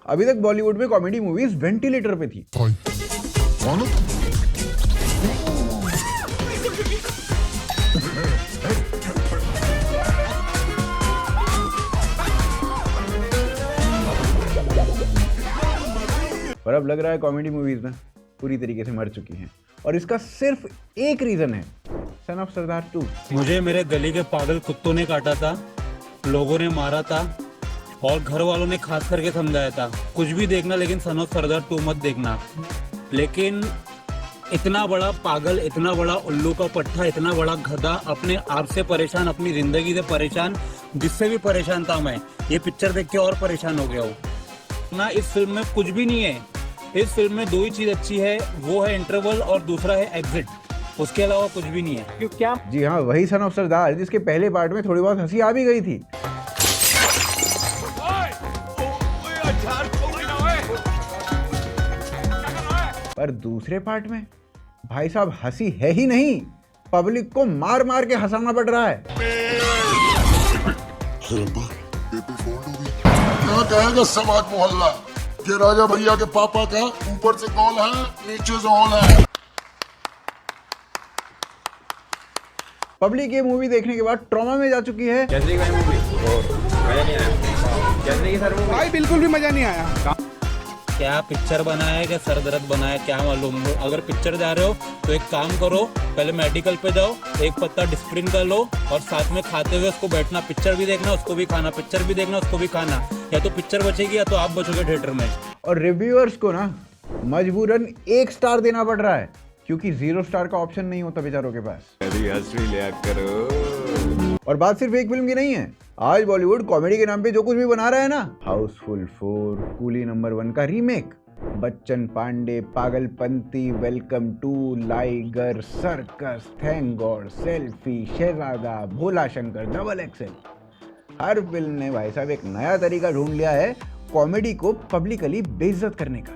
अभी तक बॉलीवुड में कॉमेडी मूवीज वेंटिलेटर पे थी। पर अब लग रहा है कॉमेडी मूवीज ना पूरी तरीके से मर चुकी हैं और इसका सिर्फ एक रीजन है, सन ऑफ सरदार 2। मुझे मेरे गली के पागल कुत्तों ने काटा था, लोगों ने मारा था और घर वालों ने खास करके समझाया था कुछ भी देखना लेकिन सन ऑफ सरदार 2 मत देखना। लेकिन इतना बड़ा पागल, इतना बड़ा उल्लू का पट्टा, इतना बड़ा गधा, अपने आप से परेशान, अपनी जिंदगी से परेशान, जिससे भी परेशान था मैं, ये पिक्चर देख के और परेशान हो गया हूँ ना। इस फिल्म में कुछ भी नहीं है। इस फिल्म में दो ही चीज अच्छी है, वो है इंटरवल और दूसरा है एग्जिट। उसके अलावा कुछ भी नहीं है। क्यों क्या? जी हाँ, वही सन ऑफ सरदार जिसके पहले पार्ट में थोड़ी बहुत हंसी आ भी गई थी। पर दूसरे पार्ट में भाई साहब हंसी है ही नहीं, पब्लिक को मार मार के हंसाना पड़ रहा है। क्या कहेगा समाज मोहल्ला कि राजा भैया के पापा का ऊपर से कॉल है, नीचे से ऑल है। पब्लिक ये मूवी देखने के बाद ट्रॉमा में जा चुकी है। जैसे की मूवी मजा नहीं आया। जैसे की सर मूवी भाई बिल्कुल भी मजा नहीं आया। क्या पिक्चर बनाया है, क्या सर दर्द बनाया है, क्या मालूम। अगर पिक्चर जा रहे हो तो एक काम करो, पहले मेडिकल पे जाओ, एक पत्ता डिस्प्रिन कर लो और साथ में खाते हुए उसको बैठना। पिक्चर भी देखना, उसको भी खाना, पिक्चर भी देखना, उसको भी खाना। या तो पिक्चर बचेगी या तो आप बचोगे थिएटर में। और रिव्यूअर्स को ना मजबूरन 1 स्टार देना पड़ रहा है क्योंकि 0 स्टार का ऑप्शन नहीं होता बेचारों के पास। और बात सिर्फ एक फिल्म की नहीं है। आज बॉलीवुड कॉमेडी के नाम पे जो कुछ भी बना रहा है ना, हाउसफुल 4, कूली नंबर 1 का remake, Bachchan Pandey, Pagalpanti, Welcome To, Liger, Circus, Thank God, Selfie, Shehzada, Bhola Shankar, Double XL, हर फिल्म ने भाई साहब एक नया तरीका ढूंढ लिया है कॉमेडी को पब्लिकली बेइज्जत करने का।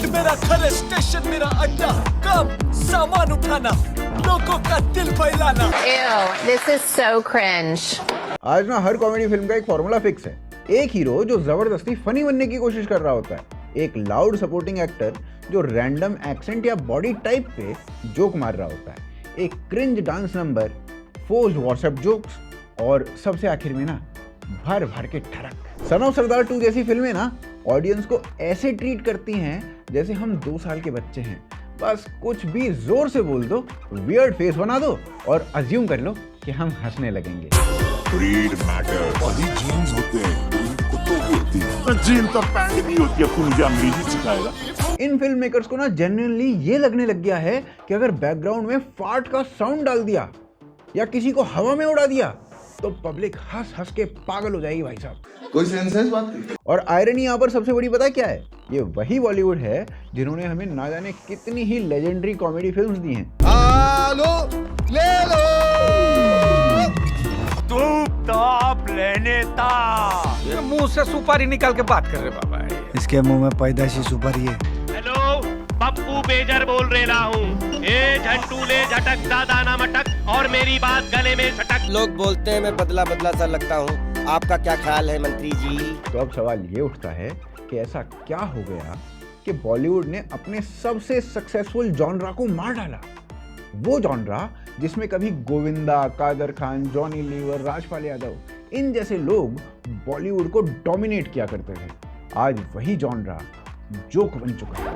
मेरा घर स्टेशन, मेरा अड्डा, काम सामान उठाना, लोगों का दिल बहलाना। Ew, this is so cringe. आज ना हर कॉमेडी फिल्म का एक फॉर्मूला फिक्स है। एक हीरो जो जबरदस्ती फनी बनने की कोशिश कर रहा होता है, एक लाउड सपोर्टिंग एक्टर जो रैंडम एक्सेंट या बॉडी टाइप पे जोक मार रहा होता है, एक cringe dance number, forced WhatsApp jokes और सबसे आखिर में ना भर भर के ठरक। सन ऑफ सरदार 2 जैसी फिल्में ना ऑडियंस को ऐसे ट्रीट करती हैं जैसे हम 2 साल के बच्चे हैं। बस कुछ भी जोर से बोल दो, वियर्ड फेस बना दो और अज्यूम कर लो कि हम हंसने लगेंगे। Breed matter. वही जीन्स होते हैं, कुत्तों की होती है। जीन तो पैंट भी होती है। तू मुझे अंग्रेजी सिखाएगा? इन फिल्म मेकर्स को ना जेन्युइनली ये लगने लग गया है कि अगर बैकग्राउंड में फार्ट का साउंड डाल दिया या किसी को हवा में उड़ा दिया तो पब्लिक हंस हंस के पागल हो जाएगी भाई साहब। कोई सेंस है इस बात की? और आयरनी यहाँ पर सबसे बड़ी पता क्या है, ये वही बॉलीवुड है जिन्होंने हमें ना जाने कितनी ही लेजेंडरी कॉमेडी फिल्म्स दी हैं। आलो, ले लो। तू टॉप लेने ता। मुंह से सुपारी निकाल के बात कर रहे बाबा। इसके मुंह में पैदाशी सुपारी है। हेलो, पप्पू बेजर बोल रहा हूँ। ए झंटू ले झटक दादा ना मटक और मेरी बात गले में सटक। लोग बोलते हैं मैं बदला बदला सा लगता हूँ, आपका क्या ख्याल है मंत्री जी? तो अब सवाल ये उठता है कि ऐसा क्या हो गया कि बॉलीवुड ने अपने सबसे सक्सेसफुल जॉनरा को मार डाला। वो जॉनरा जिसमें कभी गोविंदा, कादर खान, जॉनी लीवर, राजपाल यादव, इन जैसे लोग बॉलीवुड को डोमिनेट किया करते थे, आज वही जॉनरा जोक बन चुका है।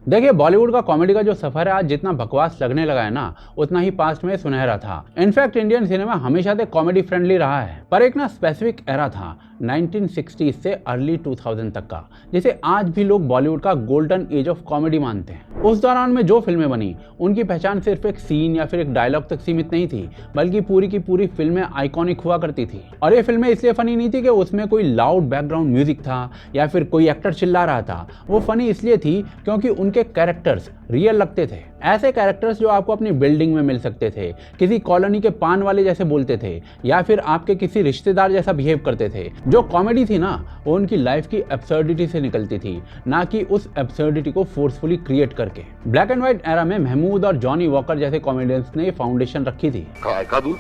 देखिए, बॉलीवुड का कॉमेडी का जो सफर है आज जितना बकवास लगने लगा है ना, उतना ही पास्ट में सुनहरा था। इनफैक्ट इंडियन सिनेमा हमेशा से कॉमेडी फ्रेंडली रहा है, पर एक ना स्पेसिफिक एरा था 1960 से अर्ली 2000 तक का, जिसे आज भी लोग बॉलीवुड का गोल्डन एज ऑफ कॉमेडी मानते हैं। उस दौरान में जो फिल्में बनी उनकी पहचान सिर्फ एक सीन या फिर एक डायलॉग तक सीमित नहीं थी, बल्कि पूरी की पूरी फिल्में आइकॉनिक हुआ करती थी। और ये फिल्में इसलिए फनी नहीं थी कि उसमें कोई लाउड बैकग्राउंड म्यूजिक था या फिर कोई एक्टर चिल्ला रहा था। वो फनी इसलिए थी क्योंकि उनके कैरेक्टर्स रियल लगते थे। ऐसे कैरेक्टर्स जो आपको अपनी बिल्डिंग में मिल सकते थे, किसी कॉलोनी के पान वाले जैसे बोलते थे, या फिर आपके किसी रिश्तेदार जैसा बिहेव करते थे। जो कॉमेडी थी ना, वो उनकी लाइफ की एब्सर्डिटी से निकलती थी, ना कि उस एब्सर्डिटी को फोर्सफुली क्रिएट करके। ब्लैक एंड व्हाइट एरा में महमूद और जॉनी वॉकर जैसे कॉमेडियंस ने फाउंडेशन रखी थी। गाय का दूध,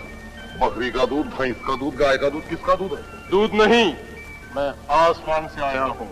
बकरी का दूध, भैंस का दूध, गाय का दूध, किसका दूध है? दूध नहीं, मैं आसमान से आया हूँ,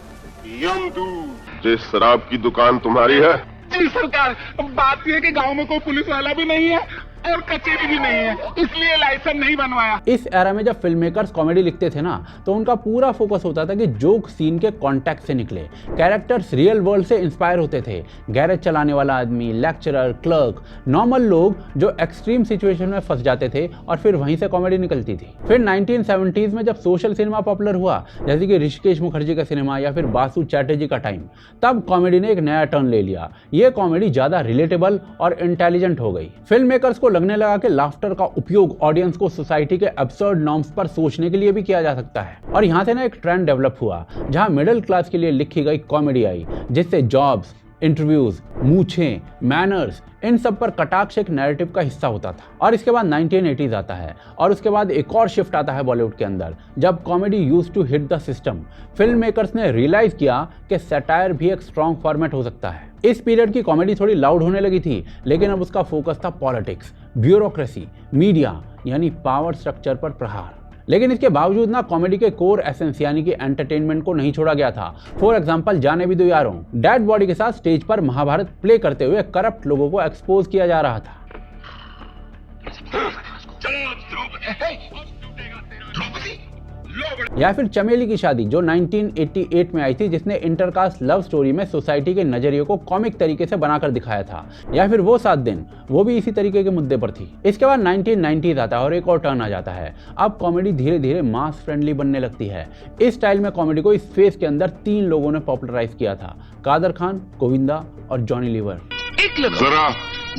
यम दूध। जिस शराब की दुकान तुम्हारी है? जी सरकार, बात यह है कि गांव में कोई पुलिस वाला भी नहीं है और कचेरी भी नहीं है, इसलिए लाइसेंस नहीं बनवाया। इस एरा में जब फिल्म मेकर्स कॉमेडी लिखते थे ना, तो उनका पूरा फोकस होता था कि जोक सीन के कॉन्टेक्स्ट से निकले। कैरेक्टर्स रियल वर्ल्ड से इंस्पायर होते थे। गैरेज चलाने वाला आदमी, लेक्चरर, क्लर्क, नॉर्मल लोग जो एक्सट्रीम सिचुएशन में फंस जाते थे और फिर वहीं से कॉमेडी निकलती थी। फिर 1970s में जब सोशल सिनेमा पॉपुलर हुआ, जैसे कि ऋषिकेश मुखर्जी का सिनेमा या फिर बासु चैटर्जी का टाइम, तब कॉमेडी ने एक नया टर्न ले लिया। ये कॉमेडी ज्यादा रिलेटेबल और इंटेलिजेंट हो गई। फिल्म मेकर्स को लगने लगा कि लाफ्टर का उपयोग ऑडियंस को सोसाइटी के एब्सर्ड नॉर्म्स पर सोचने के लिए भी किया जा सकता है। और यहाँ से ना एक ट्रेंड डेवलप हुआ, जहाँ मिडिल क्लास के लिए लिखी गई कॉमेडी आई, जिससे जॉब्स, इंटरव्यूज, मूछें, मैनर्स, इन सब पर कटाक्ष एक नैरेटिव का हिस्सा होता था। और इसके बाद 1980s आता है और उसके बाद एक और शिफ्ट आता है बॉलीवुड के अंदर, जब comedy used to hit the system. Film makers ने रियलाइज किया कि सैटायर भी एक स्ट्रॉन्ग फॉर्मेट हो सकता है। इस पीरियड की कॉमेडी थोड़ी लाउड होने लगी थी, लेकिन अब उसका फोकस था पॉलिटिक्स, ब्यूरोक्रेसी, मीडिया यानी पावर स्ट्रक्चर पर प्रहार। लेकिन इसके बावजूद ना कॉमेडी के कोर एसेंस यानी कि एंटरटेनमेंट को नहीं छोड़ा गया था। फॉर एग्जांपल, जाने भी दो यारों, डेड बॉडी के साथ स्टेज पर महाभारत प्ले करते हुए करप्ट लोगों को एक्सपोज किया जा रहा था। या फिर चमेली की शादी जो 1988 में आई थी, जिसने इंटरकास्ट लव स्टोरी में सोसाइटी के नजरिए को कॉमिक तरीके से बनाकर दिखाया था। या फिर वो 7 दिन, वो भी इसी तरीके के मुद्दे पर थी। इसके बाद 1990s आता है और एक और टर्न आ जाता है। अब कॉमेडी धीरे धीरे मास फ्रेंडली बनने लगती है। इस स्टाइल में कॉमेडी को इस फेज के अंदर 3 लोगों ने पॉपुलराइज किया था, कादर खान, गोविंदा और जॉनी लीवर। जरा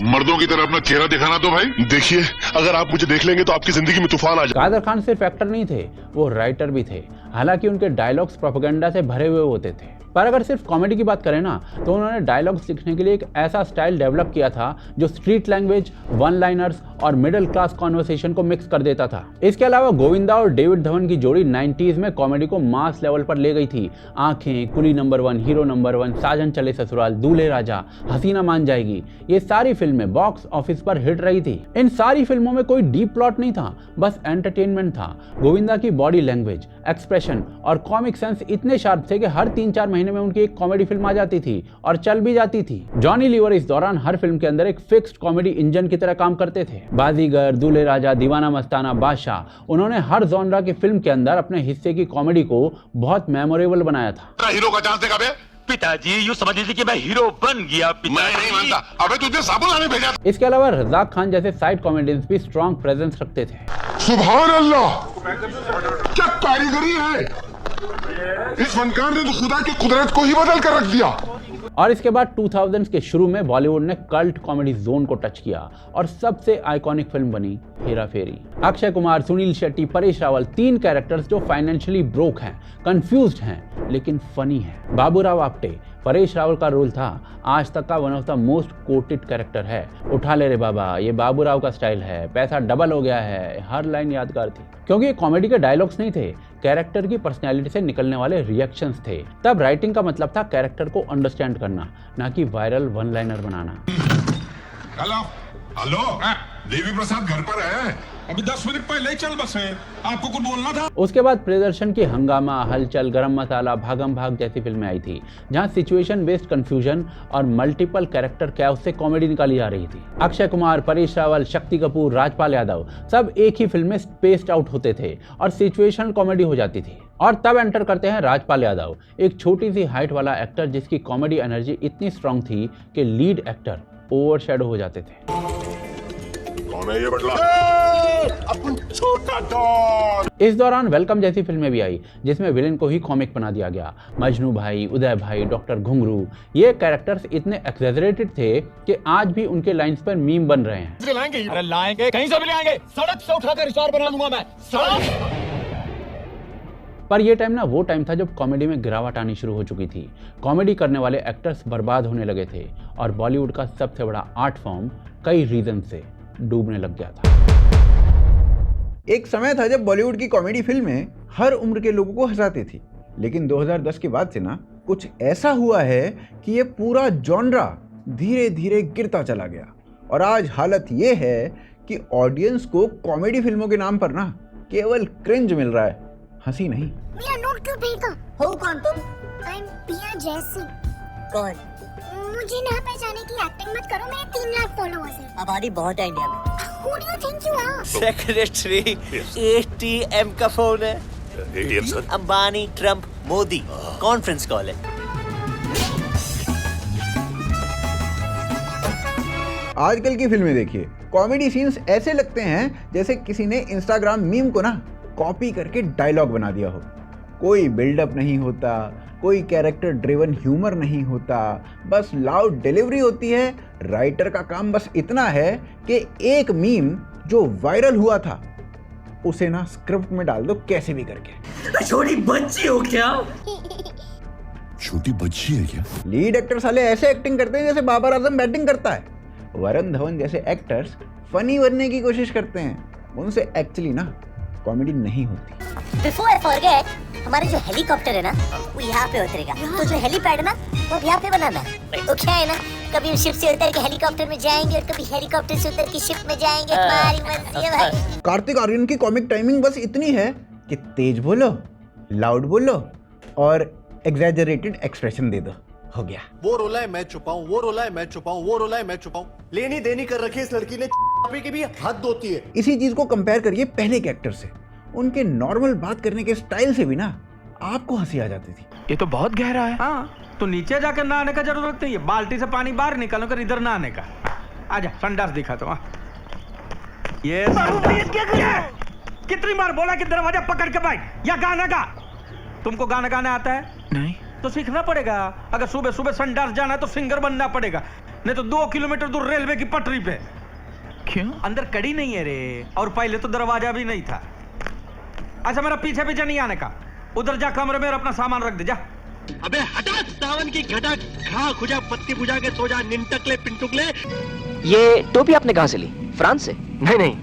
मर्दों की तरह अपना चेहरा दिखाना तो भाई। देखिए, अगर आप मुझे देख लेंगे तो आपकी जिंदगी में तूफान आ जाए। कादर खान सिर्फ एक्टर नहीं थे, वो राइटर भी थे। हालांकि उनके डायलॉग्स प्रोपेगेंडा से भरे हुए होते थे, पर अगर सिर्फ कॉमेडी की बात करें ना, तो उन्होंने डायलॉग्स लिखने के लिए एक ऐसा स्टाइल डेवलप किया था जो स्ट्रीट लैंग्वेज, वन लाइनर्स और मिडिल क्लास कॉन्वर्सेशन को मिक्स कर देता था। इसके अलावा गोविंदा और डेविड धवन की जोड़ी 90s में कॉमेडी को मास लेवल पर ले गई थी। आंखें, कुली नंबर 1, हीरो नंबर 1, साजन चले ससुराल, दूल्हे राजा, हसीना मान जाएगी, ये सारी फिल्में बॉक्स ऑफिस पर हिट रही थी। इन सारी फिल्मों में कोई डीप प्लॉट नहीं था, बस एंटरटेनमेंट था। गोविंदा की बॉडी लैंग्वेज, एक्सप्रेशन और कॉमिक सेंस इतने शार्प थे कि हर 3-4 महीने में उनकी एक कॉमेडी फिल्म आ जाती थी और चल भी जाती थी। जॉनी लीवर इस दौरान हर फिल्म के अंदर एक फिक्स्ड कॉमेडी इंजन की तरह काम करते थे। बाजीगर, दूल्हे राजा, दीवाना मस्ताना, बादशाह, उन्होंने हर जॉनरा की फिल्म के अंदर अपने हिस्से की कॉमेडी को बहुत मेमोरेबल बनाया था। हीरो का चांस देगा बे? पिताजी, यूँ समझ लीजिए कि मैं हीरो बन गया। मैं नहीं मानता। अबे तुझे साबुन लाने भेजा। इसके अलावा रज़ाक खान जैसे साइड कॉमेडियंस भी स्ट्रॉन्ग प्रेजेंस रखते थे। सुभान अल्लाह, क्या कारीगरी है। इस फनकार ने तो खुदा की कुदरत को ही बदल कर रख दिया। और इसके बाद 2000s के शुरू में बॉलीवुड ने कल्ट कॉमेडी जोन को टच किया और सबसे आइकॉनिक फिल्म बनी हेरा फेरी। अक्षय कुमार, सुनील शेट्टी, परेश रावल, 3 कैरेक्टर्स जो फाइनेंशियली ब्रोक हैं, कंफ्यूज्ड हैं, लेकिन फनी हैं। बाबूराव आप्टे, परेश रावल का रोल था आज तक का one of the most coated character है। उठा ले रे बाबा, ये बाबूराव का स्टाइल है, पैसा डबल हो गया है, हर लाइन यादगार थी। क्योंकि ये कॉमेडी के डायलॉग्स नहीं थे, कैरेक्टर की पर्सनैलिटी से निकलने वाले रिएक्शंस थे। तब राइटिंग का मतलब था कैरेक्टर को अंडरस्टैंड करना, ना कि वायरल वन लाइनर बनाना। हेलो हेलो, देवी प्रसाद घर पर है? अभी 10 मिनट पहले ही चल बसे, आपको कुछ बोलना था। उसके बाद प्रियदर्शन की हंगामा, हलचल, गरम मसाला, भागम भाग जैसी फिल्में आई थी, जहां सिचुएशन बेस्ड कंफ्यूजन और मल्टीपल कैरेक्टर कैओस से कॉमेडी निकाली जा रही थी। अक्षय कुमार, परेश रावल, शक्ति कपूर, राजपाल यादव सब एक ही फिल्म में स्पेस्ड आउट होते थे और सिचुएशनल कॉमेडी हो जाती थी। और तब एंटर करते हैं राजपाल यादव, एक छोटी सी हाइट वाला एक्टर जिसकी कॉमेडी एनर्जी इतनी स्ट्रांग थी कि लीड एक्टर ओवरशैडो हो जाते थे। कौन है ये बटला? अपन छोटा डॉन। इस दौरान वेलकम जैसी फिल्में भी आई, जिसमें विलेन को ही कॉमिक बना दिया गया। मजनू भाई, उदय भाई, डॉक्टर घुंगरू, ये कैरेक्टर्स इतने एक्सेजरेटेड थे कि आज भी उनके लाइंस पर मीम बन रहे हैं। अरे लाएंगे, कहीं से भी लाएंगे, सड़क से उठाकर स्टार बना दूंगा मैं। पर यह टाइम ना वो टाइम था जब कॉमेडी में गिरावट आनी शुरू हो चुकी थी। कॉमेडी करने वाले एक्टर्स बर्बाद होने लगे थे और बॉलीवुड का सबसे बड़ा आर्ट फॉर्म कई रीजन से डूबने लग गया था। एक समय था जब बॉलीवुड की कॉमेडी फिल्में हर उम्र के लोगों को हंसाती थी, लेकिन 2010 के बाद से ना कुछ ऐसा हुआ है कि ये पूरा जॉनरा धीरे धीरे गिरता चला गया और आज हालत ये है कि ऑडियंस को कॉमेडी फिल्मों के नाम पर ना केवल क्रिंज मिल रहा है, हंसी नहीं। मेरा नोट क्यों फेंका? हो कौन तुम? आई एम पिया जैसी। कौन? मुझे ना पहचाने की एक्टिंग मत करो, मेरे 3 लाख फॉलोअर्स हैं। आबादी बहुत है इंडिया में। Who do you think you are? Secretary ATM का फोन है। ATM sir? Ambani, Trump, Modi conference call है। आजकल की फिल्में देखिए, कॉमेडी सीन्स ऐसे लगते हैं जैसे किसी ने इंस्टाग्राम मीम को ना कॉपी करके डायलॉग बना दिया हो। कोई बिल्डअप नहीं होता, कोई कैरेक्टर ड्रिवन ह्यूमर नहीं होता, बस लाउड डिलीवरी होती है। राइटर का काम बस इतना है कि एक मीम जो वायरल हुआ था उसे ना स्क्रिप्ट में डाल दो कैसे भी करके। छोटी बच्ची हो क्या? छोटी बच्ची है क्या? लीड एक्टर साले ऐसे एक्टिंग करते हैं जैसे बाबर आजम बैटिंग करता है। वरुण धवन जैसे एक्टर्स फनी बनने की कोशिश करते हैं, उनसे एक्चुअली ना कॉमेडी नहीं होती। Before I forget, हमारे जो हेलीकॉप्टर है ना वो यहाँ पे उतरेगा, तो जो हेलीपैड है ना वो अब यहाँ पे बनाना है। तो क्या है ना, कभी हम शिप से उतर के हेलीकॉप्टर में जाएंगे और कभी हेलीकॉप्टर से उतर के शिप में जाएंगे। हमारी मर्जी है भाई। कार्तिक आर्यन की कॉमिक टाइमिंग बस इतनी है कि तेज बोलो, लाउड बोलो और एग्जैजरेटेड एक्सप्रेशन दे दो, हो गया। वो रोला है मैं छुपाऊं, वो रोला है मैं छुपाऊं, वो रोला है मैं छुपाऊं। लेनी देनी कर रखी इस लड़की ने, की भी हद होती है। इसी चीज को कंपेयर करिए पहले के एक्टर से। उनके नॉर्मल बात करने के स्टाइल से भी ना आपको हंसी आ जाती थी। ये तो बहुत गहरा है। हाँ, तो नीचे जाकर नहाने का जरूरत नहीं है, बाल्टी से पानी बाहर निकालो कर इधर नहाने का। आजा संडास दिखा तो। ये कितनी बार बोला कि दरवाजा पकड़ के बैठ या गाना गा। तुमको गाना गाना आता है? नहीं। तो सीखना पड़ेगा। अगर सुबह सुबह संडास जाना है तो सिंगर बनना पड़ेगा, नहीं तो 2 किलोमीटर दूर रेलवे की पटरी पे। क्यों? अंदर कड़ी नहीं है रे, और पहले तो दरवाजा भी नहीं था। अच्छा मेरा पीछे पीछे नहीं आने का, उधर जा कमरे में और अपना सामान रख दे जा। अबे हटा सावन की घटा, खा खुजा पत्ती बुझा के सो जा, निंटकले पिंटुकले। ये टोपी आपने कहाँ से ली? फ्रांस से? नहीं,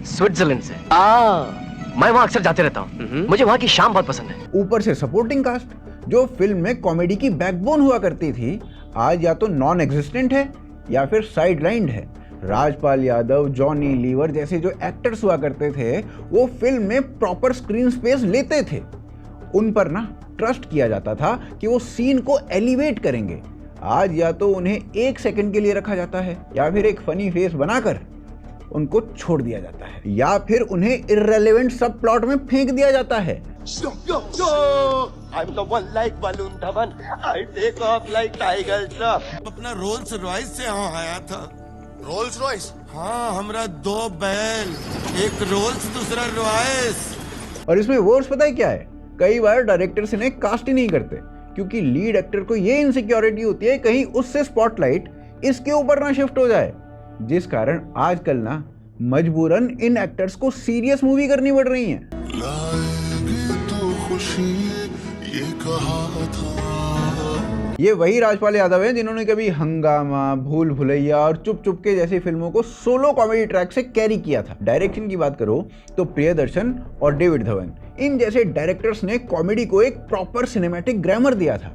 स्विट्जरलैंड से। मैं वहाँ अक्सर जाते रहता हूँ, मुझे वहाँ की शाम बहुत पसंद है। ऊपर से सपोर्टिंग कास्ट जो फिल्म में कॉमेडी की बैकबोन हुआ करती थी, आज या तो नॉन एग्जिस्टेंट है या फिर साइडलाइंड है। राजपाल यादव, जॉनी लीवर जैसे जो एक्टर्स हुआ करते थे वो फिल्म में प्रॉपर स्क्रीन स्पेस लेते थे। उन पर ना ट्रस्ट किया जाता था कि वो सीन को एलिवेट करेंगे। आज या तो उन्हें 1 सेकंड के लिए रखा जाता है या फिर एक फनी फेस बनाकर उनको छोड़ दिया जाता है, या फिर उन्हें इररिलेवेंट सब प्लॉट में फेंक दिया जाता है। I'm the one like balloon dhawan. I take off like tiger drop. अपना रोल्स रॉयस से यहाँ आया था। Rolls Royce? हाँ, हमरा 2 बैल, एक रोल्स दूसरा रॉयस। और इसमें वर्स पता है क्या है? कई बार डायरेक्टर्स इन्हें कास्ट ही नहीं करते क्योंकि लीड एक्टर को ये इनसिक्योरिटी होती है कहीं उससे स्पॉटलाइट इसके ऊपर ना शिफ्ट हो जाए, जिस कारण आजकल ना मजबूरन इन एक्टर्स को सीरियस मूवी करनी पड़ रही है। ये वही राजपाल यादव हैं जिन्होंने कभी हंगामा, भूल भुलैया और चुप चुप के जैसी फिल्मों को सोलो कॉमेडी ट्रैक से कैरी किया था। डायरेक्शन की बात करो तो प्रियदर्शन और डेविड धवन, इन जैसे डायरेक्टर्स ने कॉमेडी को एक प्रॉपर सिनेमैटिक ग्रामर दिया था।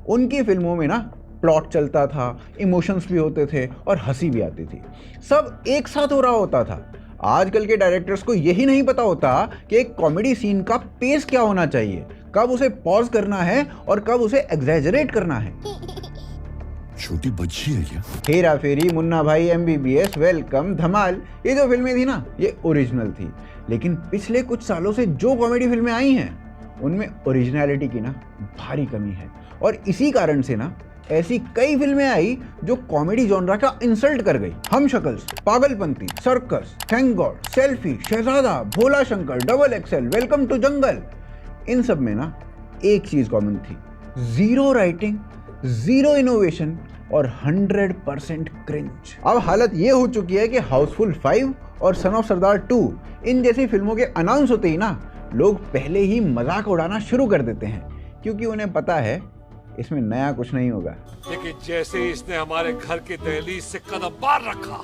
उनकी फिल्मों में ना प्लॉट चलता था, इमोशंस भी होते थे और हंसी भी आती थी, सब एक साथ हो रहा होता था। आजकल के डायरेक्टर्स को यही नहीं पता होता कि एक कॉमेडी सीन का पेस क्या होना चाहिए, कब उसे पॉज करना है और कब उसे एग्जैजरेट करना है। छोटी बच्ची है क्या? हेरा फेरी, मुन्ना भाई, MBBS, वेलकम, धमाल, ये जो फिल्में थी ना ये ओरिजिनल थी। लेकिन पिछले कुछ सालों से जो कॉमेडी फिल्में आई हैं उनमें ओरिजिनलिटी की ना भारी कमी है, और इसी कारण से ना ऐसी कई फिल्में आई जो कॉमेडी जॉनरा का इंसल्ट कर गई। Hum Shakals, Pagalpanti, Circus, Thank God, Selfie, Shehzada, Bhola Shankar, Double XL, Welcome To Jungle, इन सब में ना एक चीज कॉमन थी, 0 राइटिंग, 0 इनोवेशन और 100% क्रिंज। अब हालत ये हो चुकी है कि हाउसफुल 5 और सन ऑफ सरदार 2 इन जैसी फिल्मों के अनाउंस होते ही ना लोग पहले ही मजाक उड़ाना शुरू कर देते हैं क्योंकि उन्हें पता है इसमें नया कुछ नहीं होगा। लेकिन जैसे ही इसने हमारे घर की दहलीज से कदम बाहर रखा,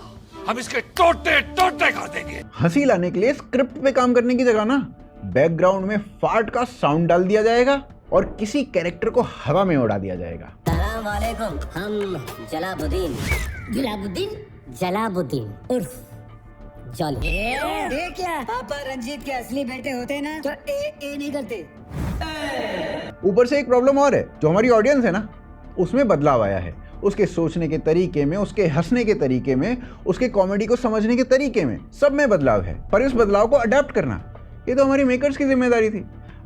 हम इसके टोटे टोटे कर देंगे। हंसी लाने के लिए स्क्रिप्ट पे काम करने की जगह ना बैकग्राउंड में फार्ट का साउंड डाल दिया जाएगा और किसी कैरेक्टर को हवा में उड़ा दिया जाएगा। सलाम वालेकुम, हम जलाबुद्दीन उर्फ जॉली। ये क्या पापा रंजीत के असली बेटे होते ना तो ए नहीं करते। ऊपर से एक प्रॉब्लम और है, जो हमारी ऑडियंस है ना उसमें बदलाव आया है। उसके सोचने के तरीके में, उसके हंसने के तरीके में, उसके कॉमेडी को समझने के तरीके में, सब में बदलाव है। पर इस बदलाव को अडेप्ट करना ये तो हमारी मेकर्स की जिम्मेदारी थी।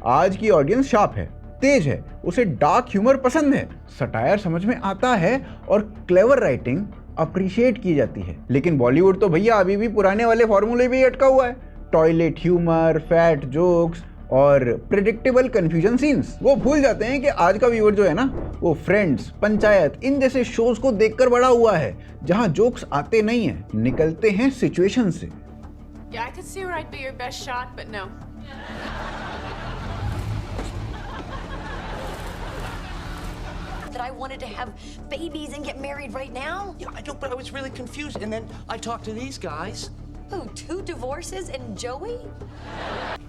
आज की ऑडियंस शार्प है, तेज है, उसे डार्क ह्यूमर पसंद है, सटायर समझ में आता है और क्लेवर राइटिंग अप्रिशिएट की जाती है। लेकिन बॉलीवुड तो भैया अभी भी पुराने वाले फॉर्मूले पे ही अटका हुआ है। टॉयलेट ह्यूमर, फैट जोक्स और प्रेडिक्टेबल कंफ्यूजन सीन्स। वो भूल जाते हैं कि आज का व्यूअर जो है ना वो फ्रेंड्स, पंचायत, इन जैसे शोज को देखकर बड़ा हुआ है जहां जोक्स आते नहीं हैं, निकलते हैं सिचुएशन से। Yeah, I could see where I'd be your best shot, but no. That I wanted to have babies and get married right now? Yeah, I know, but I was really confused. And then I talked to these guys. Who, 2 divorces and Joey?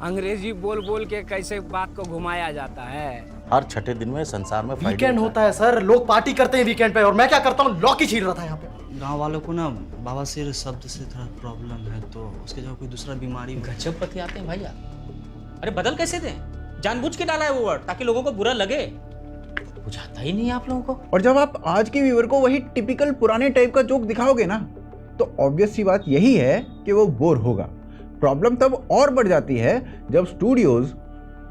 अंग्रेजी बोल बोल के कैसे बात को घुमाया जाता है। हर छठे दिन में संसार में वीकेंड होता है सर, लोग पार्टी करते हैं वीकेंड पे, और मैं क्या करता हूँ, लॉक ही छीन रहा था यहाँ पे। गांव वालों को ना बवासीर शब्द से थोड़ा प्रॉब्लम है, तो उसके जगह कोई दूसरा बीमारी। गजब पति आते हैं भैया। अरे बदल कैसे दें? जानबूझ के डाला है वो वर्ड ताकि लोगों को बुरा लगे। बुझाता ही नहीं आप लोगों को। और जब आप आज के व्यूअर को वही टिपिकल पुराने टाइप का जोक दिखाओगे ना तो ऑब्वियस सी बात यही है कि वो बोर होगा। प्रॉब्लम तब और बढ़ जाती है जब स्टूडियोज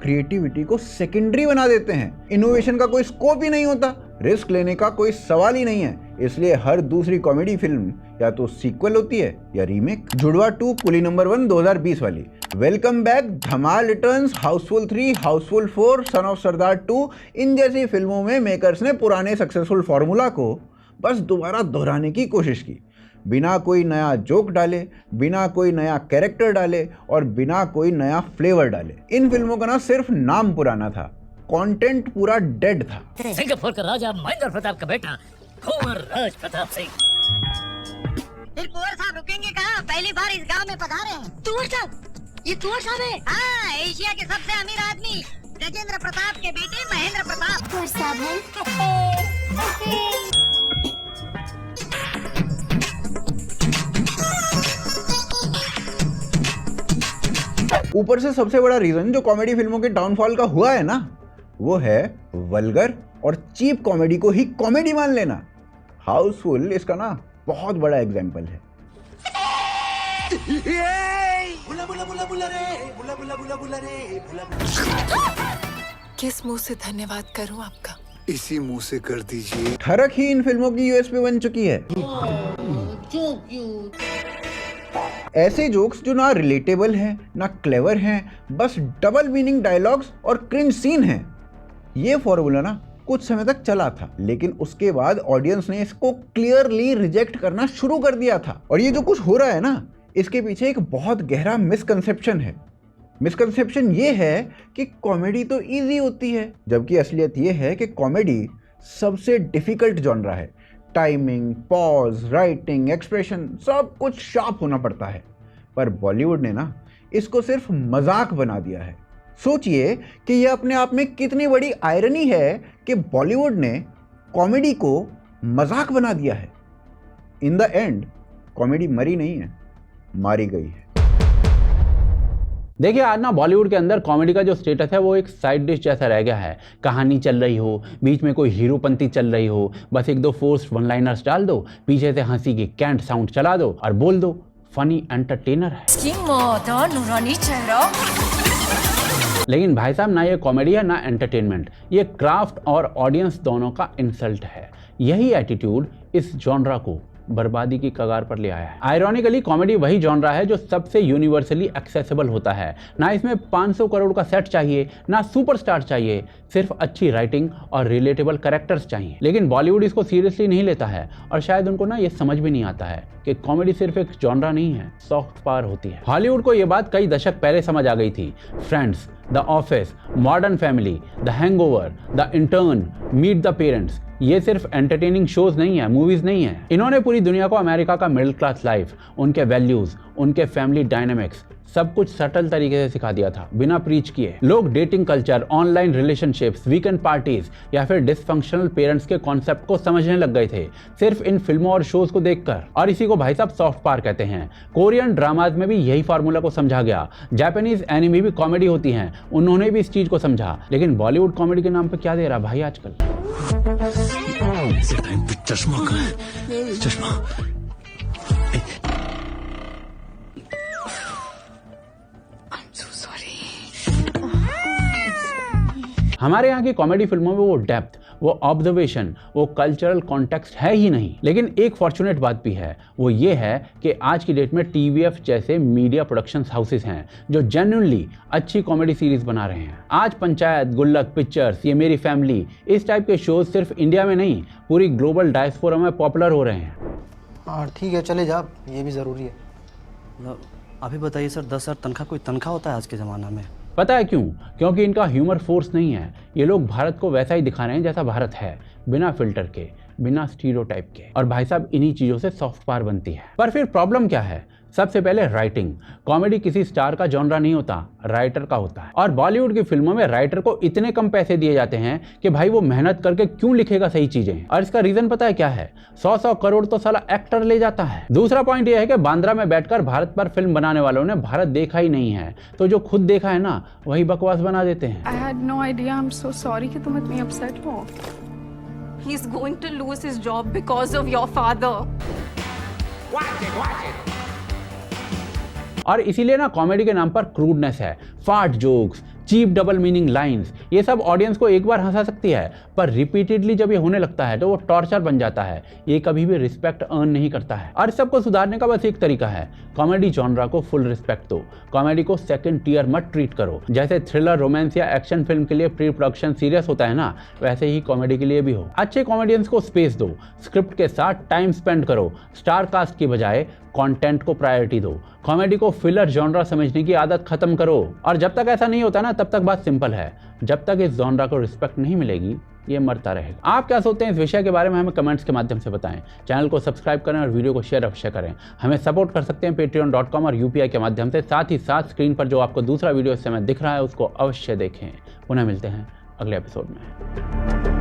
क्रिएटिविटी को सेकेंडरी बना देते हैं। इनोवेशन का कोई स्कोप ही नहीं होता, रिस्क लेने का कोई सवाल ही नहीं है। इसलिए हर दूसरी कॉमेडी फिल्म या तो सीक्वल होती है या रीमेक। जुड़वा 2 कुली नंबर 1 2020 वाली, Welcome Back, Dhamaal Returns, Housefull 3, Housefull 4, Son Of Sardaar 2, इन जैसी फिल्मों में मेकर्स ने पुराने सक्सेसफुल फॉर्मूला को बस दोबारा दोहराने की कोशिश की, बिना कोई नया जोक डाले, बिना कोई नया कैरेक्टर डाले और बिना कोई नया फ्लेवर डाले। इन फिल्मों का ना सिर्फ नाम पुराना था, कंटेंट पूरा डेड था। सिंगापुर का राजा महेंद्र प्रताप का बेटा कुंवर राज प्रताप सिंह। फिर कुंवर साहब रुकेंगे कहाँ? पहली बार इस गांव में पधारे हैं। कुंवर साहब, ये कुंवर साहब है? हाँ, एशिया के सबसे अमीर आदमी गजेंद्र प्रताप के बेटे महेंद्र प्रताप कुंवर साहब हैं। ऊपर से सबसे बड़ा रीजन जो कॉमेडी फिल्मों के डाउनफॉल का हुआ है ना वो है वल्गर और चीप कॉमेडी को ही कॉमेडी मान लेना। हाउसफुल इसका ना बहुत बड़ा एग्जाम्पल है। किस मुंह से धन्यवाद करूं आपका? इसी मुंह से कर दीजिए। ठरक ही इन फिल्मों की यूएसपी बन चुकी है। ऐसे जोक्स जो ना रिलेटेबल हैं, ना क्लेवर हैं, बस डबल मीनिंग डायलॉग्स और क्रिंज सीन हैं। ये फॉर्मूला ना कुछ समय तक चला था, लेकिन उसके बाद ऑडियंस ने इसको क्लियरली रिजेक्ट करना शुरू कर दिया था। और ये जो कुछ हो रहा है ना इसके पीछे एक बहुत गहरा मिसकंसेप्शन है। मिसकंसेप्शन ये है कि कॉमेडी तो इजी होती है, जबकि असलियत ये है कि कॉमेडी सबसे डिफिकल्ट जॉनरा है। टाइमिंग, पॉज, राइटिंग, एक्सप्रेशन सब कुछ शार्प होना पड़ता है। पर बॉलीवुड ने ना इसको सिर्फ मजाक बना दिया है। सोचिए कि यह अपने आप में कितनी बड़ी आयरनी है कि बॉलीवुड ने कॉमेडी को मजाक बना दिया है। इन द एंड कॉमेडी मरी नहीं है, मारी गई है। देखिए आज ना बॉलीवुड के अंदर कॉमेडी का जो स्टेटस है वो एक साइड डिश जैसा रह गया है। कहानी चल रही हो, बीच में कोई हीरोपंती चल रही हो, बस 1-2 फोर्स्ड वन लाइनर्स डाल दो, पीछे से हंसी की कैंट साउंड चला दो और बोल दो फनी एंटरटेनर है। नूरानी चेहरा। लेकिन भाई साहब ना ये कॉमेडी है ना एंटरटेनमेंट, ये क्राफ्ट और ऑडियंस दोनों का इंसल्ट है। यही एटीट्यूड इस जॉनरा को बर्बादी की कगार पर ले आया है। आयरॉनिकली कॉमेडी वही जॉनरा है जो सबसे यूनिवर्सली एक्सेसिबल होता है। ना इसमें 500 करोड़ का सेट चाहिए, ना सुपरस्टार चाहिए, सिर्फ अच्छी राइटिंग और रिलेटेबल कैरेक्टर्स चाहिए। लेकिन बॉलीवुड इसको सीरियसली नहीं लेता है और शायद उनको ना ये समझ भी नहीं आता है कि कॉमेडी सिर्फ एक जॉनरा नहीं है, सॉफ्ट पावर होती है। हॉलीवुड को ये बात कई दशक पहले समझ आ गई थी। Friends, the Office, Modern Family, the Hangover, the Intern, Meet the Parents, ये सिर्फ एंटरटेनिंग शोज नहीं है, मूवीज नहीं है। इन्होंने पूरी दुनिया को अमेरिका का मिडिल क्लास लाइफ, उनके वैल्यूज, उनके फैमिली डायनामिक्स, सब कुछ सटल तरीके से सिखा दिया था, बिना प्रीच किए। लोग dating culture, online relationships, weekend parties या फिर डिसफंक्शनल पेरेंट्स के कॉन्सेप्ट को समझने लग गए थे सिर्फ इन फिल्मों और शोज को देखकर। और इसी को भाई साहब सॉफ्ट पावर कहते हैं। कोरियन ड्रामाज में भी यही फार्मूला को समझा गया। जापानीज एनिमे भी कॉमेडी होती हैं, उन्होंने भी इस चीज को समझा। लेकिन बॉलीवुड कॉमेडी के नाम पे क्या दे रहा भाई आजकल? चश्मा कहाँ है? चश्मा। हमारे यहाँ की कॉमेडी फिल्मों में वो डेप्थ, वो ऑब्जर्वेशन, वो कल्चरल कॉन्टेक्स्ट है ही नहीं। लेकिन एक फॉर्चुनेट बात भी है, वो ये है कि आज की डेट में टीवीएफ जैसे मीडिया प्रोडक्शन हाउसेस हैं जो जेन्युइनली अच्छी कॉमेडी सीरीज बना रहे हैं। आज पंचायत, गुल्लक पिक्चर्स, ये मेरी फैमिली, इस टाइप के शोज सिर्फ इंडिया में नहीं, पूरी ग्लोबल डायस्पोरा में पॉपुलर हो रहे हैं। हाँ ठीक है, चले जा, ये भी ज़रूरी है। अभी बताइए सर, 10,000 तनख्वाह कोई तनख्वाह होता है आज के ज़माना में? पता है क्यों? क्योंकि इनका ह्यूमर फोर्स नहीं है। ये लोग भारत को वैसा ही दिखा रहे हैं जैसा भारत है, बिना फिल्टर के, बिना स्टीरियोटाइप के। और भाई साहब इन्हीं चीजों से सॉफ्ट पावर बनती है। पर फिर प्रॉब्लम क्या है? सबसे पहले राइटिंग। कॉमेडी किसी स्टार का जॉनरा नहीं होता, राइटर का होता है। और बॉलीवुड की फिल्मों में राइटर को इतने कम पैसे दिए जाते हैं कि भाई वो मेहनत करके क्यों लिखेगा सही चीजें। और इसका रीजन पता है क्या है? 100 करोड़ तो साला एक्टर ले जाता है। दूसरा पॉइंट ये है कि बांद्रा में बैठकर भारत पर फिल्म बनाने वालों ने भारत देखा ही नहीं है, तो जो खुद देखा है ना वही बकवास बना देते हैं। I had no idea. I'm so sorry कि तुम इतनी अपसेट हो। He's going to lose his job because of your father. Watch it. और इसीलिए ना कॉमेडी के नाम पर क्रूडनेस है, fart jokes, cheap double meaning lines, ये सब ऑडियंस को एक बार हंसा सकती है, पर रिपीटेडली जब ये होने लगता है तो वो टॉर्चर बन जाता है। ये कभी भी रिस्पेक्ट अर्न नहीं करता है। और सबको सुधारने का बस एक तरीका है, कॉमेडी जॉनरा को फुल रिस्पेक्ट दो, कॉमेडी को सेकंड टियर मत ट्रीट करो। जैसे थ्रिलर, रोमांस या एक्शन फिल्म के लिए प्री प्रोडक्शन सीरियस होता है ना, वैसे ही कॉमेडी के लिए भी हो। अच्छे कॉमेडियंस को स्पेस दो, स्क्रिप्ट के साथ टाइम स्पेंड करो, स्टार कास्ट की बजाय कंटेंट को प्रायोरिटी दो। कॉमेडी को फिलर जॉनरा समझने की आदत खत्म करो। और जब तक ऐसा नहीं होता ना, तब तक बात सिंपल है, जब तक इस जॉनरा को रिस्पेक्ट नहीं मिलेगी ये मरता रहेगा। आप क्या सोचते हैं इस विषय के बारे में? हमें कमेंट्स के माध्यम से बताएं। चैनल को सब्सक्राइब करें और वीडियो को शेयर अवश्य करें। हमें सपोर्ट कर सकते हैं patreon.com और UPI के माध्यम से। साथ ही साथ स्क्रीन पर जो आपको दूसरा वीडियो इस समय दिख रहा है उसको अवश्य देखें। पुनः मिलते हैं अगले एपिसोड में।